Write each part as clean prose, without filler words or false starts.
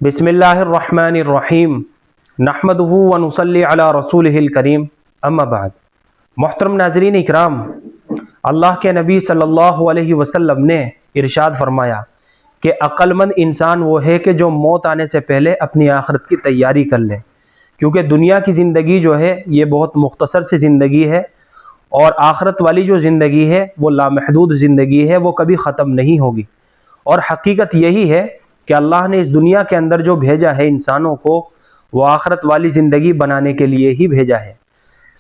बिस्मिल्लाहिर्रहमानिर्रहीम नहमदुहु व नुसल्ली अला रसूलिहिल करीम अम्मा बाद। मोहतरम नाज़रीन इकराम, अल्लाह के नबी सल्लल्लाहु अलैहि वसल्लम ने इरशाद फरमाया कि अक्लमंद इंसान वो है कि जो मौत आने से पहले अपनी आखिरत की तैयारी कर ले, क्योंकि दुनिया की ज़िंदगी जो है ये बहुत मुख्तसर सी ज़िंदगी है और आखिरत वाली जो ज़िंदगी है वो लामहदूद ज़िंदगी है, वो कभी ख़त्म नहीं होगी। और हकीकत यही है कि अल्लाह ने इस दुनिया के अंदर जो भेजा है इंसानों को, वो आखिरत वाली ज़िंदगी बनाने के लिए ही भेजा है।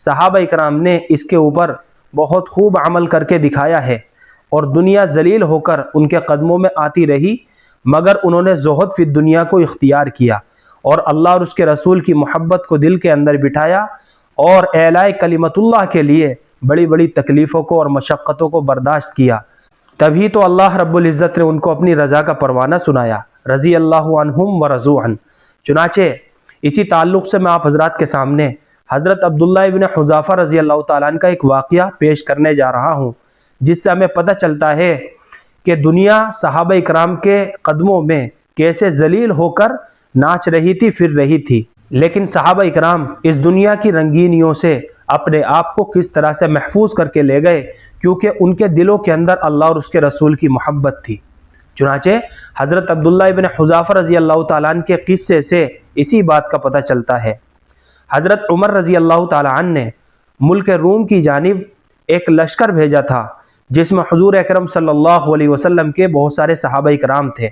सहाबा इकराम ने इसके ऊपर बहुत खूब अमल करके दिखाया है और दुनिया जलील होकर उनके कदमों में आती रही, मगर उन्होंने ज़ुहद फी दुनिया को इख्तियार किया और अल्लाह और उसके रसूल की मोहब्बत को दिल के अंदर बिठाया और एलाए कलिमतुल्लाह के लिए बड़ी बड़ी तकलीफ़ों को और मशक्क़तों को बर्दाश्त किया। तभी तो अल्लाह रब्बुल इज़्ज़त ने उनको अपनी रज़ा का परवाना सुनाया, रज़ी अल्लाहु अन्हुम व रज़ू अन। चुनाचे इसी ताल्लुक़ से मैं आप हज़रात के सामने हज़रत अब्दुल्लाह इब्न हुज़ाफ़ा रज़ी अल्लाह तआला अन्हु का एक वाक़या पेश करने जा रहा हूँ, जिससे हमें पता चलता है कि दुनिया सहाबा इकराम के कदमों में कैसे जलील होकर नाच रही थी, फिर रही थी, लेकिन सहाबा इकराम इस दुनिया की रंगीनियों से अपने आप को किस तरह से महफूज करके ले गए, क्योंकि उनके दिलों के अंदर अल्लाह और उसके रसूल की मोहब्बत थी। चुनाचे हज़रत अब्दुल्लाह इब्न हुज़ाफ़ा रज़ी अल्लाह तआला अन्हु के किस्से से इसी बात का पता चलता है। हज़रत उमर रज़ी अल्लाह तआला अन्हु ने मुल्क रूम की जानिब एक लश्कर भेजा था, जिसमें हुज़ूर अकरम सल्लल्लाहु अलैहि वसल्लम के बहुत सारे सहाबा इकराम थे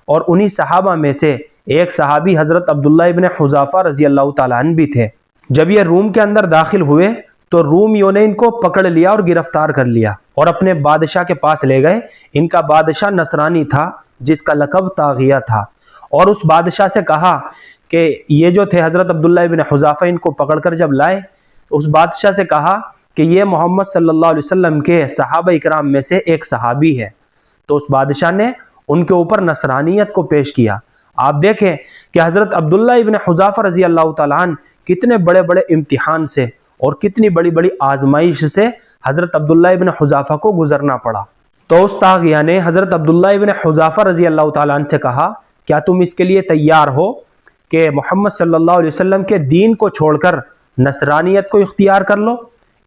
और उन्हीं सहाबा में से एक सहाबी हज़रत अब्दुल्लाह इब्न हुज़ाफ़ा रज़ी अल्लाह तआला अन्हु भी थे। जब ये रूम के अंदर दाखिल हुए तो रूमियों ने इनको पकड़ लिया और गिरफ्तार कर लिया और अपने बादशाह के पास ले गए। इनका बादशाह नसरानी था, जिसका लक़ब ताग़िया था, और उस बादशाह से कहा कि ये जो थे हज़रत अब्दुल्लाह इब्न हुज़ाफ़ा, इनको पकड़कर जब लाए, उस बादशाह से कहा कि ये मोहम्मद सल्लल्लाहु अलैहि वसल्लम के सहाबा इकराम में से एक सहाबी है। तो उस बादशाह ने उनके ऊपर नसरानियत को पेश किया। आप देखें कि हज़रत अब्दुल्लाह इब्न हुज़ाफ़ा रज़ी अल्लाह तआला अन्हु कितने बड़े बड़े इम्तिहान से और कितनी बड़ी बड़ी आजमाइश से हज़रत अब्दुल्लाह इब्न हुज़ाफ़ा को गुजरना पड़ा। तो उस ताग़िया ने हज़रत अब्दुल्लाह इब्न हुज़ाफ़ा रज़ी अल्लाह तआला अन्हु से कहा, क्या तुम इसके लिए तैयार हो कि मोहम्मद सल्लल्लाहु अलैहि वसल्लम के दीन को छोड़कर नसरानियत को इख्तियार कर लो?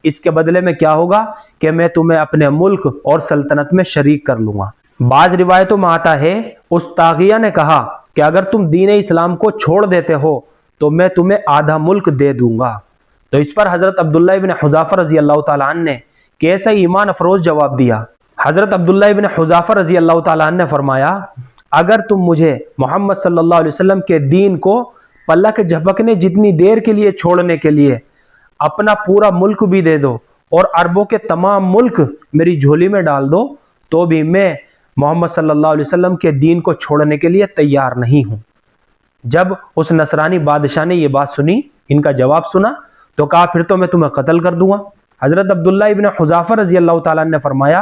इसके बदले में क्या होगा कि मैं तुम्हें अपने मुल्क और सल्तनत में शरीक कर लूँगा। बाज़ रिवायतों में आता है उस ताग़िया ने कहा कि अगर तुम दीन इस्लाम को छोड़ देते हो तो मैं तुम्हें आधा मुल्क दे दूंगा। तो इस पर हज़रत अब्दुल्लाह इब्न हुज़ाफ़ा रज़ी अल्लाह तआला अन्हु ने कैसा ईमान अफरोज़ जवाब दिया। हज़रत अब्दुल्लाह इब्न हुज़ाफ़ा रज़ी अल्लाह तआला अन्हु ने फरमाया, अगर तुम मुझे मोहम्मद सल्लल्लाहु अलैहि वसल्लम के दीन को पलक झपकने जितनी देर के लिए छोड़ने के लिए अपना पूरा मुल्क भी दे दो और अरबों के तमाम मुल्क मेरी झोली में डाल दो, तो भी मैं मोहम्मद सल्लल्लाहु अलैहि वसल्लम के दीन को छोड़ने के लिए तैयार नहीं हूँ। जब उस नसरानी बादशाह ने ये बात सुनी, इनका जवाब सुना, तो कहा फिर तो मैं तुम्हें कत्ल कर दूंगा। हज़रत अब्दुल्लाह इब्न हुज़ाफ़ा रज़ी अल्लाह तआला अन्हु ने फरमाया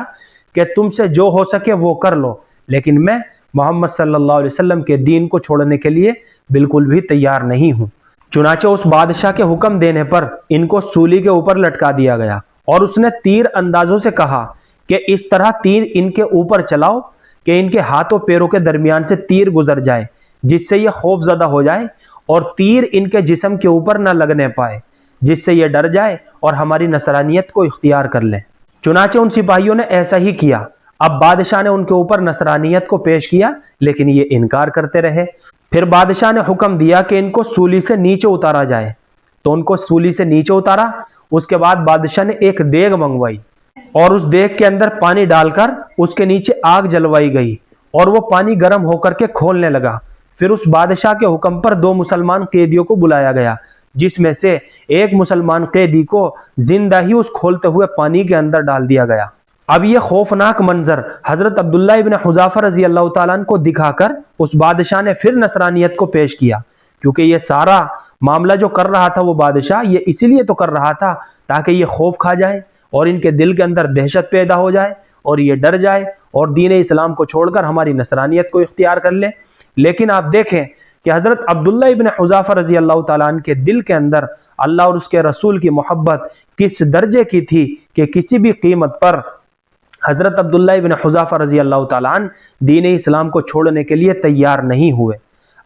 कि तुमसे जो हो सके वो कर लो, लेकिन मैं मोहम्मद सल्लल्लाहु अलैहि वसल्लम के दीन को छोड़ने के लिए बिल्कुल भी तैयार नहीं हूँ। चुनाचे उस बादशाह के हुक्म देने पर इनको सूली के ऊपर लटका दिया गया और उसने तीर अंदाजों से कहा कि इस तरह तीर इनके ऊपर चलाओ कि इनके हाथों पैरों के दरमियान से तीर गुजर जाए, जिससे ये खौफजदा हो जाए और तीर इनके जिस्म के ऊपर न लगने पाए, जिससे ये डर जाए और हमारी नसरानियत को इख्तियार कर लें। चुनाचे उन सिपाहियों ने ऐसा ही किया। अब बादशाह ने उनके ऊपर नसरानियत को पेश किया, लेकिन ये इनकार करते रहे। फिर बादशाह ने हुक्म दिया कि इनको सूली से नीचे उतारा जाए, तो उनको सूली से नीचे उतारा। उसके बाद बादशाह ने एक देग मंगवाई और उस देग के अंदर पानी डालकर उसके नीचे आग जलवाई गई और वो पानी गर्म होकर के खोलने लगा। फिर उस बादशाह के हुक्म पर दो मुसलमान कैदियों को बुलाया गया, जिसमें से एक मुसलमान कैदी को जिंदा ही उस खोलते हुए पानी के अंदर डाल दिया गया। अब यह खौफनाक मंजर हज़रत अब्दुल्लाह इब्न हुज़ाफ़ा रज़ी अल्लाह तआला अन्हु को दिखाकर उस बादशाह ने फिर नसरानियत को पेश किया, क्योंकि ये सारा मामला जो कर रहा था वो बादशाह ये इसीलिए तो कर रहा था ताकि ये खौफ खा जाए और इनके दिल के अंदर दहशत पैदा हो जाए और ये डर जाए और दीन इस्लाम को छोड़कर हमारी नसरानियत को इख्तियार कर ले। लेकिन आप देखें कि हज़रत अब्दुल्लाह इब्न हुज़ाफ़ा रज़ी अल्लाह तआला अन्हु के दिल के अंदर अल्लाह और उसके रसूल की मोहब्बत किस दर्जे की थी कि किसी भी कीमत पर हज़रत अब्दुल्लाह इब्न हुज़ाफ़ा रज़ी अल्लाह तआला अन्हु दीन इस्लाम को छोड़ने के लिए तैयार नहीं हुए।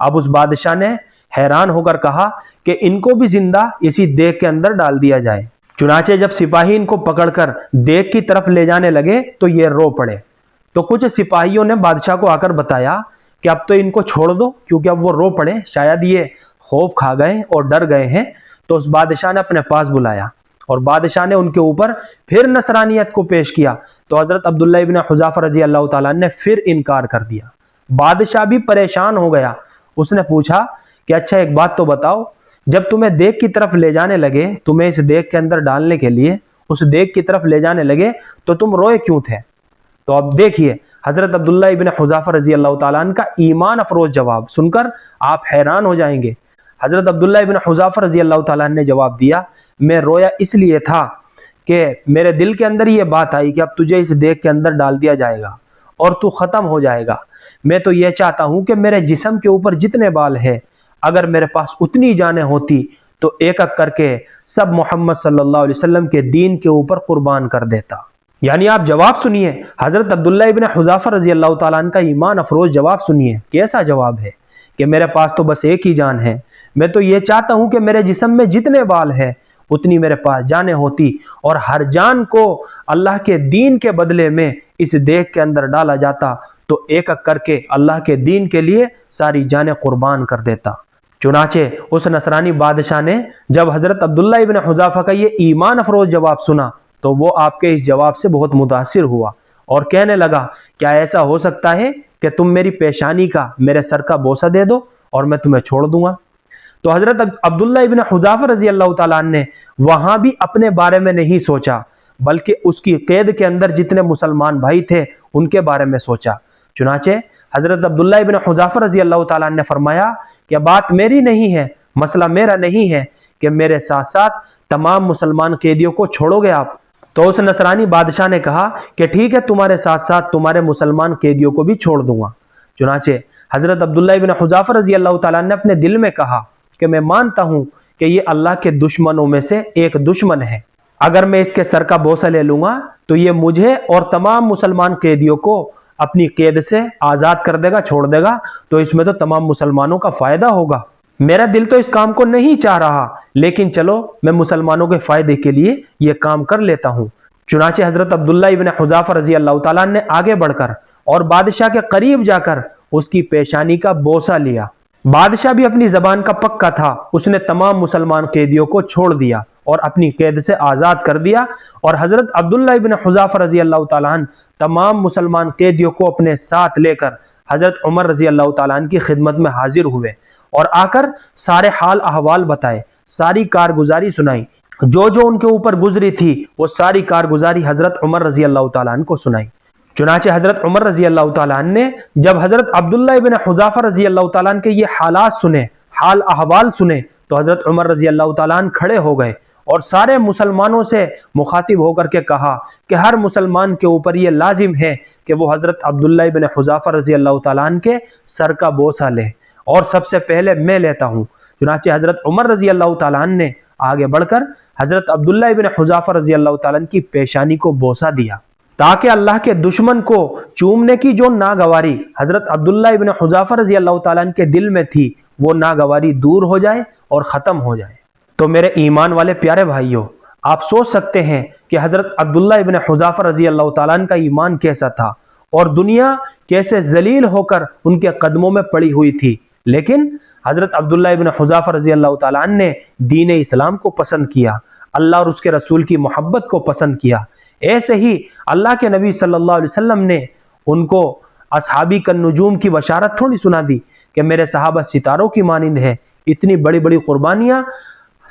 اب उस बादशाह ने हैरान होकर कहा कि इनको भी जिंदा इसी देग के अंदर डाल दिया जाए। चुनाचे जब सिपाही इनको पकड़कर देग की तरफ ले जाने लगे तो ये रो पड़े। तो कुछ सिपाहियों ने बादशाह को आकर बताया कि अब तो इनको छोड़ दो, क्योंकि अब वो रो पड़े, शायद ये खौफ खा गए और डर गए हैं। तो उस बादशाह ने अपने पास बुलाया और बादशाह ने उनके ऊपर फिर नसरानियत को पेश किया। तो हजरत अब्दुल्ला इब्न हुज़ाफा रजी अल्लाह ताला ने फिर इनकार कर दिया। बादशाह भी परेशान हो गया। उसने पूछा कि अच्छा एक बात तो बताओ, जब तुम्हें देग की तरफ ले जाने लगे, तुम्हें इस देग के अंदर डालने के लिए उस देग की तरफ ले जाने लगे, तो तुम रोए क्यों थे? तो अब देखिए हजरत अब्दुल्ला इब्न हुज़ाफा रजी अल्लाह ताला अन्हु का ईमान अफरोज जवाब सुनकर आप हैरान हो जाएंगे। हजरत अब्दुल्ला इब्न हुज़ाफा रजी अल्लाह ताला अन्हु ने जवाब दिया, मैं रोया इसलिए था कि मेरे दिल के अंदर ये बात आई कि अब तुझे इस देग के अंदर डाल दिया जाएगा और तू खत्म हो जाएगा। मैं तो ये चाहता हूं कि मेरे जिस्म के ऊपर जितने बाल हैं, अगर मेरे पास उतनी जानें होती तो एक एक करके सब मोहम्मद सल्लल्लाहु अलैहि वसल्लम के दीन के ऊपर कुर्बान कर देता। यानी आप जवाब सुनिए, हजरत अब्दुल्ला इब्न हुज़ाफा रजी अल्लाह ताला अन्हु का ईमान अफरोज जवाब सुनिए। कैसा जवाब है कि मेरे पास तो बस एक ही जान है, मैं तो ये चाहता हूं कि मेरे जिस्म में जितने बाल हैं उतनी मेरे पास जानें होती और हर जान को अल्लाह के दीन के बदले में इस देग के अंदर डाला जाता, तो एक एक करके अल्लाह के दीन के लिए सारी जानें कुर्बान कर देता। चुनाचे उस नसरानी बादशाह ने जब हजरत अब्दुल्ला इब्न हुज़ाफा का ये ईमान अफरोज जवाब सुना तो वो आपके इस जवाब से बहुत मुतासिर हुआ और कहने लगा, क्या ऐसा हो सकता है कि तुम मेरी पेशानी का, मेरे सर का बोसा दे दो और मैं तुम्हें छोड़ दूंगा? तो हजरत अब्दुल्ला इब्न हुज़ाफा रजी अल्लाह ताला अन्हु ने वहां भी अपने बारे में नहीं सोचा, बल्कि उसकी कैद के अंदर जितने मुसलमान भाई थे उनके बारे में सोचा। चुनाचे हजरत अब्दुल्ला इब्न हुज़ाफा रजी अल्लाह ताला अन्हु ने फरमाया कि बात मेरी नहीं है, मसला मेरा नहीं है कि मेरे साथ साथ तमाम मुसलमान कैदियों को छोड़ोगे आप। तो उस नसरानी बादशाह ने कहा कि ठीक है, तुम्हारे साथ साथ तुम्हारे मुसलमान कैदियों को भी छोड़ दूंगा। चुनाचे हजरत अब्दुल्ला इब्न हुज़ाफा रजी अल्लाह ताला ने अपने दिल में कहा कि मैं मानता हूं कि ये अल्लाह के दुश्मनों में से एक दुश्मन है। अगर मैं इसके सर का बोसा ले लूंगा तो ये मुझे और तमाम मुसलमान कैदियों को अपनी कैद से आजाद कर देगा, छोड़ देगा, तो इसमें तो तमाम मुसलमानों का फायदा होगा। मेरा दिल तो इस काम को नहीं चाह रहा, लेकिन चलो मैं मुसलमानों के फायदे के लिए यह काम कर लेता हूं। चुनाचे हजरत अब्दुल्ला इब्न हुज़ाफा रजी अल्लाह ताला ने आगे बढ़कर और बादशाह के करीब जाकर उसकी पेशानी का बोसा लिया। बादशाह भी अपनी जबान का पक्का था, उसने तमाम मुसलमान कैदियों को छोड़ दिया और अपनी कैद से आजाद कर दिया। और हजरत अब्दुल्ला इब्न हुज़ाफा रजी अल्लाह ताला अन्हु तमाम मुसलमान कैदियों को अपने साथ लेकर हजरत उमर रजी अल्लाह ताला अन्हु की खिदमत में हाजिर हुए और आकर सारे हाल अहवाल बताए, सारी कारगुजारी सुनाई, जो जो उनके ऊपर गुजरी थी वो सारी कारगुजारी हजरत उमर रजी अल्लाह ताला अन्हु को सुनाई। चुनाचे हजरत उमर रजी अल्लाह ताला अन्हु ने जब हजरत अब्दुल्ला इब्न हुज़ाफा रजी अल्लाह ताला अन्हु के ये हालात सुने, हाल अहवाल सुने, तो हजरत उमर रजी अल्लाह ताला अन्हु खड़े हो गए और सारे मुसलमानों से मुखातिब होकर के कहा कि हर मुसलमान के ऊपर ये लाजिम है कि वो हजरत अब्दुल्ला इब्न हुज़ाफा रजी अल्लाह ताला अन्हु के सर का बोसा ले और सबसे पहले मैं लेता हूँ। चुनाचे हजरत उमर रजी अल्लाह ताला अन्हु ने आगे बढ़कर हजरत अब्दुल्ला इब्न हुज़ाफा रजी अल्लाह ताला अन्हु की पेशानी को बोसा दिया, ताकि अल्लाह के दुश्मन को चूमने की जो नागवारी हजरत अब्दुल्ला इब्न हुज़ाफा रजी अल्लाह ताला अन्हु के दिल में थी वो नागवारी दूर हो जाए और खत्म हो जाए। तो मेरे ईमान वाले प्यारे भाइयों, आप सोच सकते हैं कि हजरत अब्दुल्ला इब्न हुज़ाफा रजी अल्लाह ताला अन्हु का ईमान कैसा था और दुनिया कैसे जलील होकर उनके कदमों में पड़ी हुई थी, लेकिन हजरत अब्दुल्ला इब्न हुज़ाफा रजी अल्लाह ताला अन्हु ने दीन इस्लाम को पसंद किया, अल्लाह और उसके रसूल की मोहब्बत को पसंद किया। ऐसे ही अल्लाह के नबी सल्लल्लाहु अलैहि वसल्लम ने उनको असहाबी कन्नुजूम की बशारत थोड़ी सुना दी कि मेरे सहाबा सितारों की मानिंद है। इतनी बड़ी बड़ी कुर्बानियां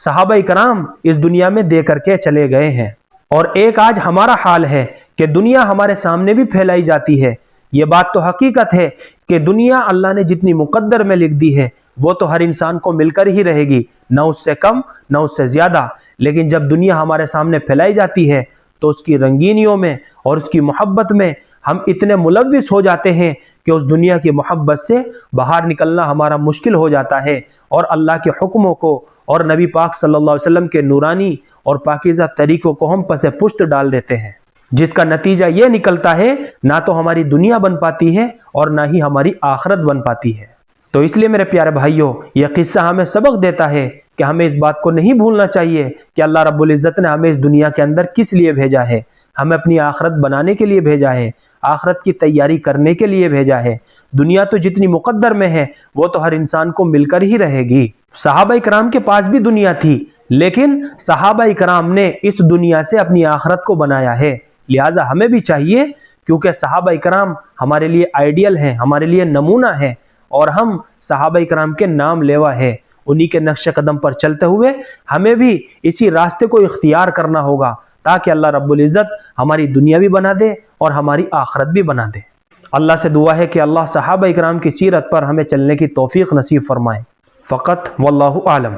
सहाबा इकराम इस दुनिया में दे करके चले गए हैं और एक आज हमारा हाल है कि दुनिया हमारे सामने भी फैलाई जाती है। ये बात तो हकीकत है कि दुनिया अल्लाह ने जितनी मुकद्दर में लिख दी है वो तो हर इंसान को मिलकर ही रहेगी, न उससे कम न उससे ज्यादा। लेकिन जब दुनिया हमारे सामने फैलाई जाती है तो उसकी रंगीनियों में और उसकी मोहब्बत में हम इतने मुलव्विस हो जाते हैं कि उस दुनिया की मोहब्बत से बाहर निकलना हमारा मुश्किल हो जाता है और अल्लाह के हुक्मों को और नबी पाक सल्लल्लाहु अलैहि वसल्लम के नूरानी और पाकीज़ा तरीकों को हम पसे पुष्ट डाल देते हैं, जिसका नतीजा ये निकलता है ना तो हमारी दुनिया बन पाती है और ना ही हमारी आखिरत बन पाती है। تو اس لیے میرے پیارے بھائیوں، یہ قصہ ہمیں سبق دیتا ہے کہ ہمیں اس بات کو نہیں بھولنا چاہیے کہ اللہ رب العزت نے ہمیں اس دنیا کے اندر کس لیے بھیجا ہے۔ ہمیں اپنی آخرت بنانے کے لیے بھیجا ہے، آخرت کی تیاری کرنے کے لیے بھیجا ہے۔ دنیا تو جتنی مقدر میں ہے وہ تو ہر انسان کو مل کر ہی رہے گی۔ صحابہ کرام کے پاس بھی دنیا تھی، لیکن صحابہ کرام نے اس دنیا سے اپنی آخرت کو بنایا ہے۔ لہٰذا ہمیں بھی چاہیے، کیونکہ صحابہ کرام ہمارے لیے آئیڈیل ہیں، ہمارے لیے نمونہ ہیں، اور ہم صحابہ کرام کے نام لیوا ہے۔ انہی کے نقش قدم پر چلتے ہوئے ہمیں بھی اسی راستے کو اختیار کرنا ہوگا، تاکہ اللہ رب العزت ہماری دنیا بھی بنا دے اور ہماری آخرت بھی بنا دے۔ اللہ سے دعا ہے کہ اللہ صحابہ کرام کی سیرت پر ہمیں چلنے کی توفیق نصیب فرمائے۔ فقط واللہ عالم۔